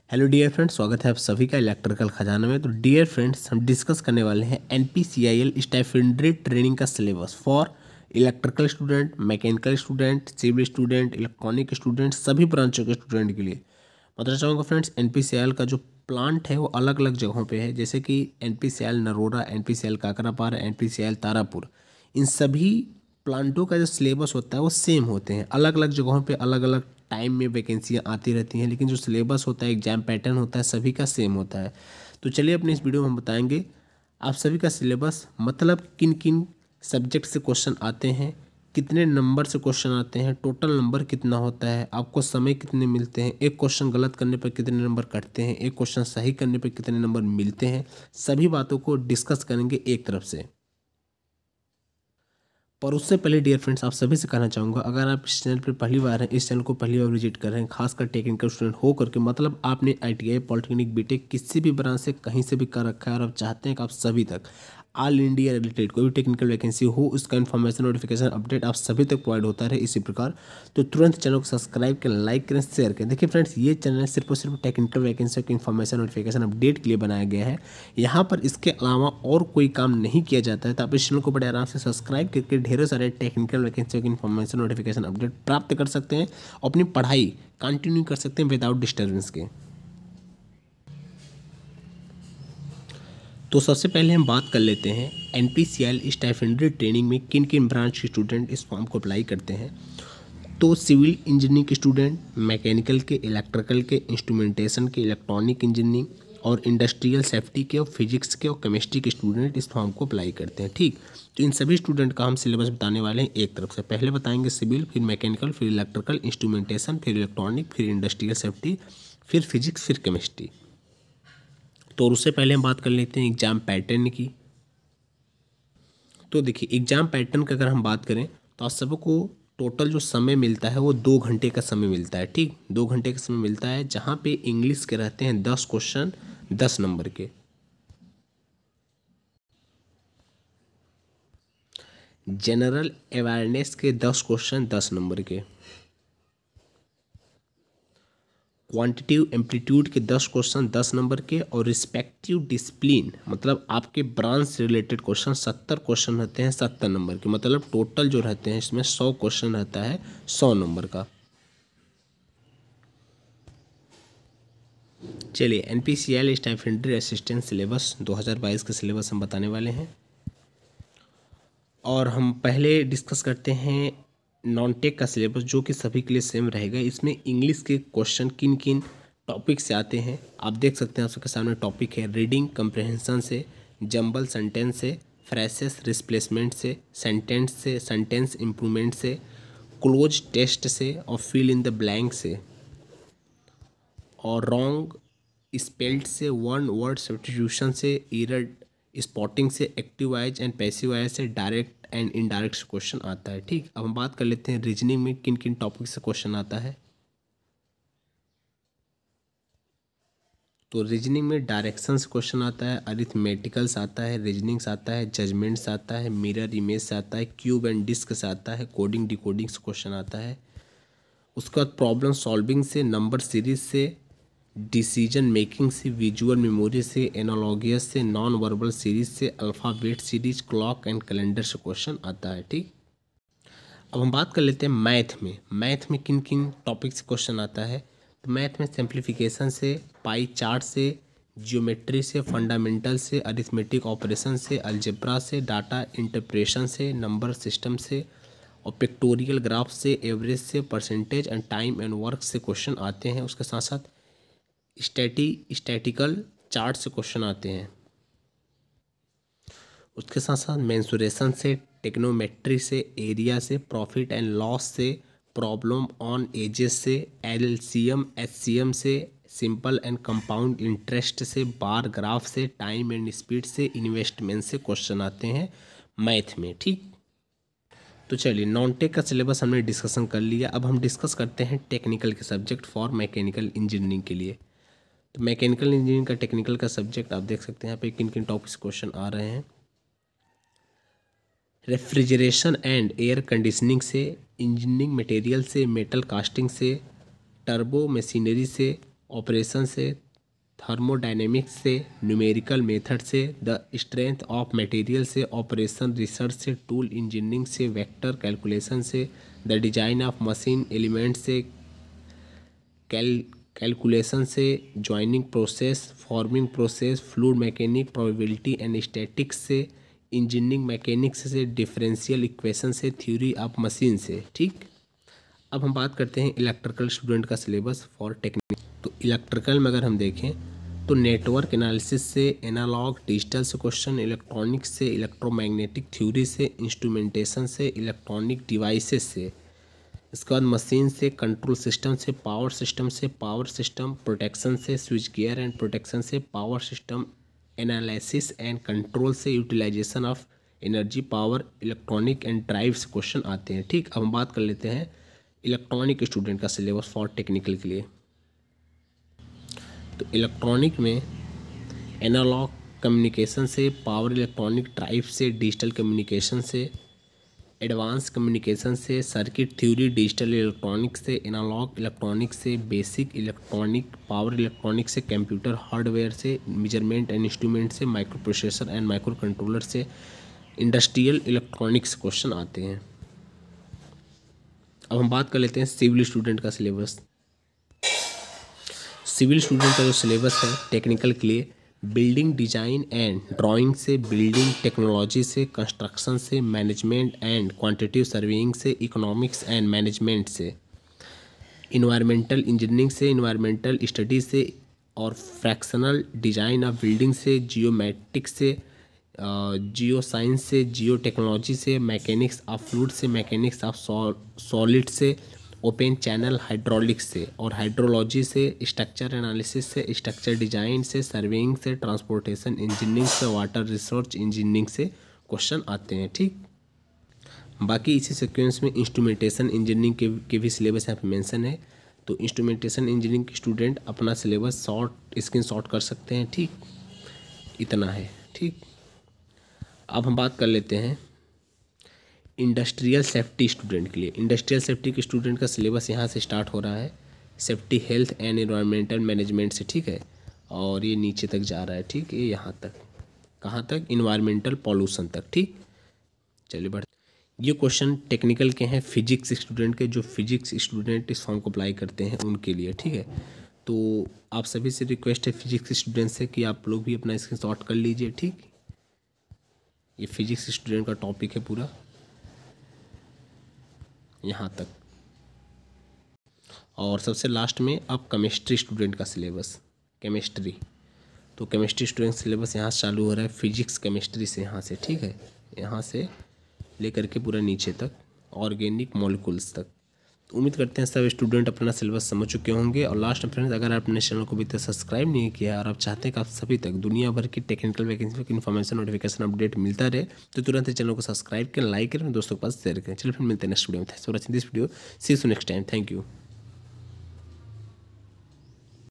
Hello dear friends, स्वागत है आप सभी का इलेक्ट्रिकल खजाना में। तो डियर फ्रेंड्स, हम डिस्कस करने वाले हैं एनपीसीआईएल स्टाइपेंडरी ट्रेनिंग का syllabus for electrical student, mechanical student, civil student, electronic student, सभी ब्रांचों के स्टूडेंट के लिए। बताना चाहूँगा फ्रेंड्स, एनपीसीआईएल का जो प्लांट है वो अलग अलग जगहों पे है, जैसे कि NPCIL Narora, NPCIL Kakrapar, NPCIL Tarapur. इन सभी प्लांटों का जो सिलेबस होता है वो सेम होते हैं। अलग अलग जगहों पे अलग अलग टाइम में वैकेंसियाँ आती रहती हैं, लेकिन जो सिलेबस होता है, एग्जाम पैटर्न होता है, सभी का सेम होता है। तो चलिए अपने इस वीडियो में हम बताएंगे आप सभी का सिलेबस, मतलब किन किन सब्जेक्ट से क्वेश्चन आते हैं, कितने नंबर से क्वेश्चन आते हैं, टोटल नंबर कितना होता है, आपको समय कितने मिलते हैं, एक क्वेश्चन गलत करने पर कितने नंबर कटते हैं, एक क्वेश्चन सही करने पर कितने नंबर मिलते हैं। सभी बातों को डिस्कस करेंगे एक तरफ से। पर उससे पहले डियर फ्रेंड्स, आप सभी से कहना चाहूँगा, अगर आप इस चैनल पर पहली बार हैं, इस चैनल को पहली बार विजिट कर रहे हैं, खासकर टेक्निकल स्टूडेंट हो करके, मतलब आपने आईटीआई, पॉलिटेक्निक, बीटेक किसी भी ब्रांच से कहीं से भी कर रखा है और आप चाहते हैं कि आप सभी तक ऑल इंडिया रिलेटेड कोई भी टेक्निकल वैकेंसी हो, उसका इन्फॉर्मेशन, नोटिफिकेशन, अपडेट आप सभी तक प्रोवाइड होता रहे इसी प्रकार। तो तुरंत चैनल को सब्सक्राइब करें, लाइक करें, शेयर करें। देखिए फ्रेंड्स, ये चैनल सिर्फ और सिर्फ टेक्निकल वैकेंसी की इन्फॉर्मेशन, नोटिफिकेशन, अपडेट के लिए बनाया गया है। यहाँ पर इसके अलावा और कोई काम नहीं किया जाता है। तो आप इस चैनल को बड़े आराम से सब्सक्राइब करके ढेरों सारे टेक्निकल वैकेंसी की इन्फॉर्मेशन, नोटिफिकेशन, अपडेट प्राप्त कर सकते हैं और अपनी पढ़ाई कंटिन्यू कर सकते हैं विदाउट डिस्टर्बेंस के। तो सबसे पहले हम बात कर लेते हैं एनपीसीआईएल स्टाइपेंडरी ट्रेनिंग में किन किन ब्रांच के स्टूडेंट इस फॉर्म को अप्लाई करते हैं। तो सिविल इंजीनियरिंग के स्टूडेंट, मैकेनिकल के, इलेक्ट्रिकल के, इंस्ट्रूमेंटेशन के, इलेक्ट्रॉनिक इंजीनियरिंग और इंडस्ट्रियल सेफ्टी के और फिजिक्स के और केमिस्ट्री के स्टूडेंट इस फॉर्म को अप्लाई करते हैं। ठीक, तो इन सभी स्टूडेंट का हम सिलेबस बताने वाले हैं एक तरफ से। पहले बताएंगे सिविल, फिर मैकेनिकल, फिर इलेक्ट्रिकल, इंस्ट्रूमेंटेशन, फिर इलेक्ट्रॉनिक, फिर इंडस्ट्रियल सेफ्टी, फिर फिजिक्स, फिर केमिस्ट्री। तो उससे पहले हम बात कर लेते हैं एग्जाम पैटर्न की। तो देखिए, एग्जाम पैटर्न की अगर हम बात करें तो आप सबको टोटल जो समय मिलता है वो 2 घंटे का समय मिलता है। ठीक, 2 घंटे का समय मिलता है, जहाँ पे इंग्लिश के रहते हैं 10 क्वेश्चन 10 नंबर के, जनरल अवेयरनेस के 10 क्वेश्चन 10 नंबर के, क्वांटिटिव एम्पलीट्यूड के 10 क्वेश्चन 10 नंबर के, और रिस्पेक्टिव डिसिप्लिन मतलब आपके ब्रांच से रिलेटेड क्वेश्चन 70 क्वेश्चन रहते हैं 70 नंबर के। मतलब टोटल जो रहते हैं इसमें 100 क्वेश्चन रहता है 100 नंबर का। चलिए, एनपीसीआईएल स्टाइपेंडरी असिस्टेंट सिलेबस 2022 का सिलेबस हम बताने वाले हैं। और हम पहले डिस्कस करते हैं नॉन टेक का सिलेबस, जो कि सभी के लिए सेम रहेगा। इसमें इंग्लिश के क्वेश्चन किन किन टॉपिक से आते हैं आप देख सकते हैं। आप सबके सामने टॉपिक है रीडिंग कंप्रहेंशन से, जंबल सेंटेंस से, फ्रेसेस रिप्लेसमेंट से, सेंटेंस इम्प्रूवमेंट से, क्लोज टेस्ट से और फिल इन द ब्लैंक से, और रॉन्ग स्पेल्ड से, वन वर्ड सब्स्टिट्यूशन से, एरर स्पॉटिंग से, active voice and passive voice से, डायरेक्ट एंड इनडायरेक्ट क्वेश्चन आता है। ठीक, अब हम बात कर लेते हैं रीजनिंग में किन किन टॉपिक से क्वेश्चन आता है। तो रीजनिंग में डायरेक्शन से क्वेश्चन आता है, अरिथमेटिकल्स आता है, रीजनिंग्स आता है, जजमेंट्स आता है, मिरर इमेज से आता है, क्यूब एंड डिस्क से आता है, कोडिंग डिकोडिंग से क्वेश्चन आता है। उसके बाद प्रॉब्लम सॉल्विंग से, नंबर सीरीज से, डिसीजन मेकिंग से, विजुअल मेमोरी से, एनालॉगियस से, नॉन वर्बल सीरीज से, alphabet series, clock and calendar से क्वेश्चन आता है। ठीक, अब हम बात कर लेते हैं मैथ में किन किन टॉपिक से क्वेश्चन आता है। तो मैथ में सिंप्लीफिकेशन से, पाई चार्ट से, जियोमेट्री से, फंडामेंटल से, अरिथमेटिक ऑपरेशन से, अलजेब्रा से, डाटा इंटरप्रेशन से, नंबर सिस्टम से और पिक्टोरियल ग्राफ से, एवरेज से, percentage and time and work से क्वेश्चन आते हैं। उसके साथ साथ स्टैटिकल चार्ट से क्वेश्चन आते हैं। उसके साथ साथ मेंसुरेशन से, टेक्नोमेट्री से, एरिया से, प्रॉफिट एंड लॉस से, प्रॉब्लम ऑन एजेस से, एलसीएम एचसीएम से, सिंपल एंड कंपाउंड इंटरेस्ट से, बार ग्राफ से, टाइम एंड स्पीड से, इन्वेस्टमेंट से क्वेश्चन आते हैं मैथ में। ठीक, तो चलिए, नॉन टेक का सिलेबस हमने डिस्कशन कर लिया। अब हम डिस्कस करते हैं टेक्निकल के सब्जेक्ट फॉर मैकेनिकल इंजीनियरिंग के लिए। तो मैकेनिकल इंजीनियरिंग का टेक्निकल का सब्जेक्ट आप देख सकते हैं यहाँ पे किन किन टॉपिक्स क्वेश्चन आ रहे हैं। रेफ्रिजरेशन एंड एयर कंडीशनिंग से, इंजीनियरिंग मटेरियल से, मेटल कास्टिंग से, टर्बो मशीनरी से, ऑपरेशन से, थर्मोडायनेमिक्स से, न्यूमेरिकल मेथड से, द स्ट्रेंथ ऑफ मटेरियल से, ऑपरेशन रिसर्च से, टूल इंजीनियरिंग से, वेक्टर कैलकुलेशन से, the design of machine element से, कैलकुलेशन से, joining process, forming process, fluid mechanic, probability and statics से, इंजीनियरिंग मैकेनिक्स से, डिफरेंशियल इक्वेशन से, थ्योरी ऑफ मशीन से। ठीक, अब हम बात करते हैं इलेक्ट्रिकल स्टूडेंट का सिलेबस फॉर टेक्निक। तो इलेक्ट्रिकल में अगर हम देखें तो नेटवर्क एनालिसिस से, एनालॉग डिजिटल से क्वेश्चन, इलेक्ट्रॉनिक्स से, इलेक्ट्रोमैग्नेटिक थ्योरी से, इंस्ट्रूमेंटेशन से, इलेक्ट्रॉनिक डिवाइसेस से, इसके बाद मशीन से, कंट्रोल सिस्टम से, पावर सिस्टम प्रोटेक्शन से, स्विच गियर एंड प्रोटेक्शन से, power system analysis and control से, utilization of energy, power, electronic and drive से क्वेश्चन आते हैं। ठीक, अब हम बात कर लेते हैं इलेक्ट्रॉनिक स्टूडेंट का सिलेबस फॉर टेक्निकल के लिए। तो इलेक्ट्रॉनिक में एनालॉग कम्युनिकेशन से, पावर इलेक्ट्रॉनिक ड्राइव से, डिजिटल कम्युनिकेशन से, एडवांस कम्युनिकेशन से, सर्किट थ्योरी डिजिटल इलेक्ट्रॉनिक्स से, एनालॉग इलेक्ट्रॉनिक से, बेसिक इलेक्ट्रॉनिक, पावर इलेक्ट्रॉनिक से, कंप्यूटर हार्डवेयर से, मेजरमेंट एंड इंस्ट्रूमेंट से, microprocessor and microcontroller से, इंडस्ट्रियल इलेक्ट्रॉनिक्स क्वेश्चन आते हैं। अब हम बात कर लेते हैं सिविल स्टूडेंट का सिलेबस। सिविल स्टूडेंट का जो सिलेबस है टेक्निकल के लिए, बिल्डिंग डिजाइन एंड ड्राइंग से, बिल्डिंग टेक्नोलॉजी से, कंस्ट्रक्शन से, मैनेजमेंट एंड क्वांटिटेटिव सर्वेइंग से, इकोनॉमिक्स एंड मैनेजमेंट से, इन्वायरमेंटल इंजीनियरिंग से, इन्वायरमेंटल स्टडी से और फ्रैक्शनल डिजाइन ऑफ बिल्डिंग से, जियोमेट्रिक्स से, जियो साइंस से, जियो टेक्नोलॉजी से, मैकेनिक्स ऑफ फ्लूइड से, मैकेनिक्स ऑफ सॉलिड से, ओपन चैनल हाइड्रोलिक्स से और हाइड्रोलॉजी से, स्ट्रक्चर एनालिसिस से, स्ट्रक्चर डिजाइन से, सर्वेइंग से, ट्रांसपोर्टेशन इंजीनियरिंग से, वाटर रिसोर्स इंजीनियरिंग से क्वेश्चन आते हैं। ठीक, बाकी इसी सीक्वेंस में इंस्ट्रूमेंटेशन इंजीनियरिंग के भी सिलेबस यहाँ पे मेंशन है। तो इंस्ट्रूमेंटेशन इंजीनियरिंग के स्टूडेंट अपना सिलेबस स्क्रीनशॉट कर सकते हैं। ठीक, इतना है। ठीक, अब हम बात कर लेते हैं इंडस्ट्रियल सेफ्टी स्टूडेंट के लिए। इंडस्ट्रियल सेफ्टी के स्टूडेंट का सिलेबस यहाँ से स्टार्ट हो रहा है, safety health and environmental management से। ठीक है, और ये नीचे तक जा रहा है। ठीक, ये यहाँ तक, कहाँ तक, इन्वायरमेंटल पॉल्यूशन तक। ठीक, चलिए बढ़ते। ये क्वेश्चन टेक्निकल के हैं, फिजिक्स स्टूडेंट के, जो फिजिक्स स्टूडेंट इस फॉर्म को अप्लाई करते हैं उनके लिए। ठीक है, तो आप सभी से रिक्वेस्ट है फिजिक्स स्टूडेंट से कि आप लोग भी अपना स्क्रीनशॉट कर लीजिए। ठीक, ये फिजिक्स स्टूडेंट का टॉपिक है पूरा यहाँ तक। और सबसे लास्ट में अब केमिस्ट्री स्टूडेंट का सिलेबस, केमिस्ट्री। तो केमिस्ट्री स्टूडेंट सिलेबस यहाँ से चालू हो रहा है, फिजिक्स केमिस्ट्री से यहाँ से। ठीक है, यहाँ से लेकर के पूरा नीचे तक, ऑर्गेनिक मॉलिक्यूल्स तक। तो उम्मीद करते हैं सब स्टूडेंट अपना सिलेबस समझ चुके होंगे। और लास्ट में फ्रेंड्स, अगर आप अपने चैनल को अभी तक सब्सक्राइब नहीं किया और आप चाहते हैं कि आप सभी तक दुनिया भर की टेक्निकल वैकेंसी की इन्फॉर्मेशन नोटिफिकेशन अपडेट मिलता रहे, तो तुरंत चैनल को सब्सक्राइब करें, लाइक करें, दोस्तों के पास शेयर करें। चलिए फिर मिलते हैं नेक्स्ट वीडियो में। Thanks for watching this video, see you next time, thank you.